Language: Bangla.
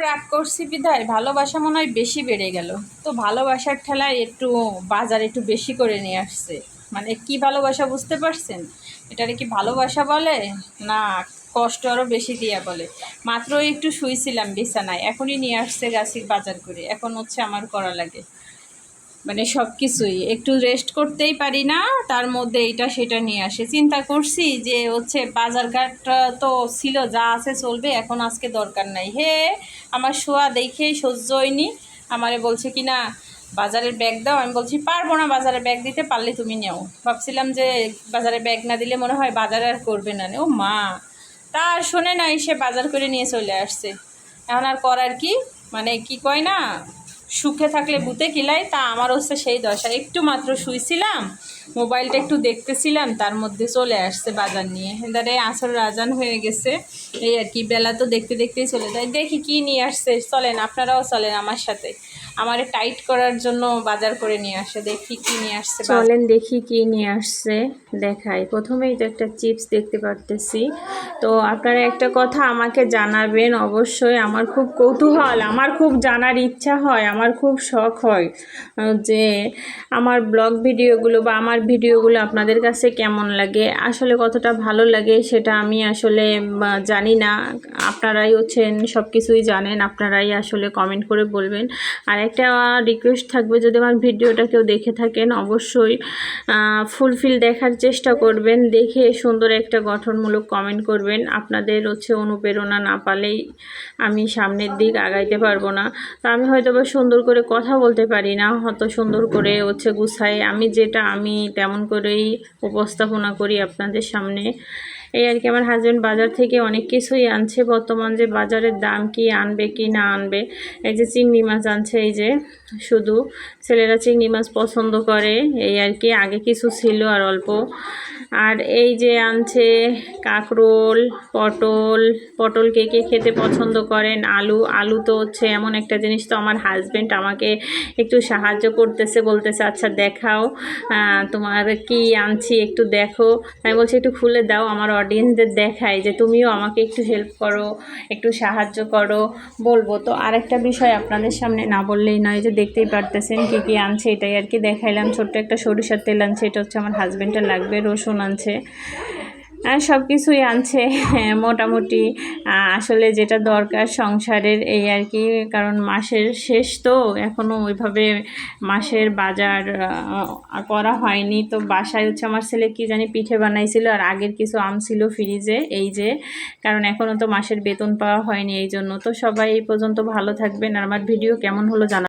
রাগ করছি বিধায় ভালোবাসা মনে হয় বেশি বেড়ে গেল। তো ভালোবাসার ঠেলায় একটু বাজার একটু বেশি করে নিয়ে আসছে। মানে কি ভালোবাসা বুঝতে পারছেন? এটারে কি ভালোবাসা বলে, না কষ্ট আরও বেশি দিয়া বলে? মাত্র একটু শুইছিলাম বিছানায়, এখনই নিয়ে আসছে গাছের বাজার করে, এখন হচ্ছে আমার করা লাগে। মানে সব কিছুই একটু রেস্ট করতেই পারি না, তার মধ্যে এইটা সেটা নিয়ে আসে। চিন্তা করছি যে হচ্ছে বাজারঘাট তো ছিল, যা আছে চলবে, এখন আজকে দরকার নাই। হে আমার শোয়া দেখেই সহ্য হয়নি। আমারে বলছে কি না বাজারের ব্যাগ দাও, আমি বলছি পারবো না বাজারের ব্যাগ দিতে, পারলে তুমি নেও। ভাবছিলাম যে বাজারে ব্যাগ না দিলে মনে হয় বাজার আর করবে না। ও মা, তা আর শোনে না, সে বাজার করে নিয়ে চলে আসছে। এখন আর করার কি, মানে কি কয় না, সুখে থাকলে ভূতে কিলাই, তা আমার হচ্ছে সেই দশা। একটু মাত্র শুইছিলাম, মোবাইলটা একটু দেখতেছিলাম, তার মধ্যে চলে আসছে বাজার নিয়ে। এবারে আসর আজান হয়ে গেছে, এই আর কি, বেলা তো দেখতে দেখতেই চলে যায়। দেখি কি নিয়ে আসছে, চলেন আপনারাও চলেন আমার সাথে, আমারে টাইট করার জন্য বাজার করে নিয়ে আসে। দেখি কি নিয়ে আসছে, চলেন দেখি কি নিয়ে আসছে। দেখাই, প্রথমেই তো একটা চিপস দেখতে পারতেছি। তো আপনারা একটা কথা আমাকে জানাবেন অবশ্যই, আমার খুব কৌতূহল, আমার খুব জানার ইচ্ছা হয়, আমার খুব শখ হয় যে আমার ব্লগ ভিডিওগুলো বা আমার ভিডিওগুলো আপনাদের কাছে কেমন লাগে, আসলে কতটা ভালো লাগে সেটা আমি আসলে জানি না। আপনারাই হচ্ছেন সব কিছুই জানেন, আপনারাই আসলে কমেন্ট করে বলবেন। আর একটা রিকোয়েস্ট থাকবে, যদি আমার ভিডিওটা কেউ দেখে থাকেন অবশ্যই ফুলফিল দেখার চেষ্টা করবেন, দেখে সুন্দর একটা গঠনমূলক কমেন্ট করবেন। আপনাদের হচ্ছে অনুপ্রেরণা না পালেই আমি সামনের দিক আগাইতে পারবো না। তো আমি হয়তো বা সুন্দর করে কথা বলতে পারি না, হয়তো সুন্দর করে হচ্ছে গুছাই, আমি যেটা আমি তেমন করেই উপস্থাপনা করি আপনাদের সামনে। এই আর কি। আমার হাজব্যান্ড বাজার থেকে অনেক কিছুই আনছে, বর্তমান যে বাজারের দাম, কি আনবে কি না আনবে। এই যে চিংড়ি মাছ আনছে, এই যে শুধু ছেলেরা চিংড়ি মাছ পছন্দ করে, এই আর কি। আগে কিছু ছিল আর অল্প। আর এই যে আনছে কাঁকরোল, পটল, পটল কে কে খেতে পছন্দ করেন, আলু, আলু তো হচ্ছে এমন একটা জিনিস, তো আমার হাজব্যান্ড আমাকে একটু সাহায্য করতেছে, বলতেছে আচ্ছা দেখাও তোমার কি আনছি একটু দেখো। আমি বলছি একটু খুলে দাও, আমার অডিয়েন্সদের দেখাই যে তুমিও আমাকে একটু হেল্প করো, একটু সাহায্য করো, বলবো। তো আরেকটা বিষয় আপনাদের সামনে না বললেই নয়, যে দেখতেই পারতেছেন কি কি আনছে, এটাই আর কি দেখাইলাম। ছোট্ট একটা সরিষার তেল আনছে, এটা হচ্ছে আমার হাজব্যান্ডের লাগবে। রসুন আনছে, সব কিছুই আনছে মোটামুটি, আসলে যেটা দরকার সংসারের, এই আর কি। কারণ মাসের শেষ তো, এখনও ওইভাবে মাসের বাজার করা হয়নি। তো বাসায় হচ্ছে আমার ছেলে কি জানি পিঠে বানাইছিল, আর আগের কিছু আম ছিল ফ্রিজে, এই যে। কারণ এখনও তো মাসের বেতন পাওয়া হয়নি, এই জন্য। তো সবাই এই পর্যন্ত ভালো থাকবেন, আর আমার ভিডিও কেমন হলো জানা।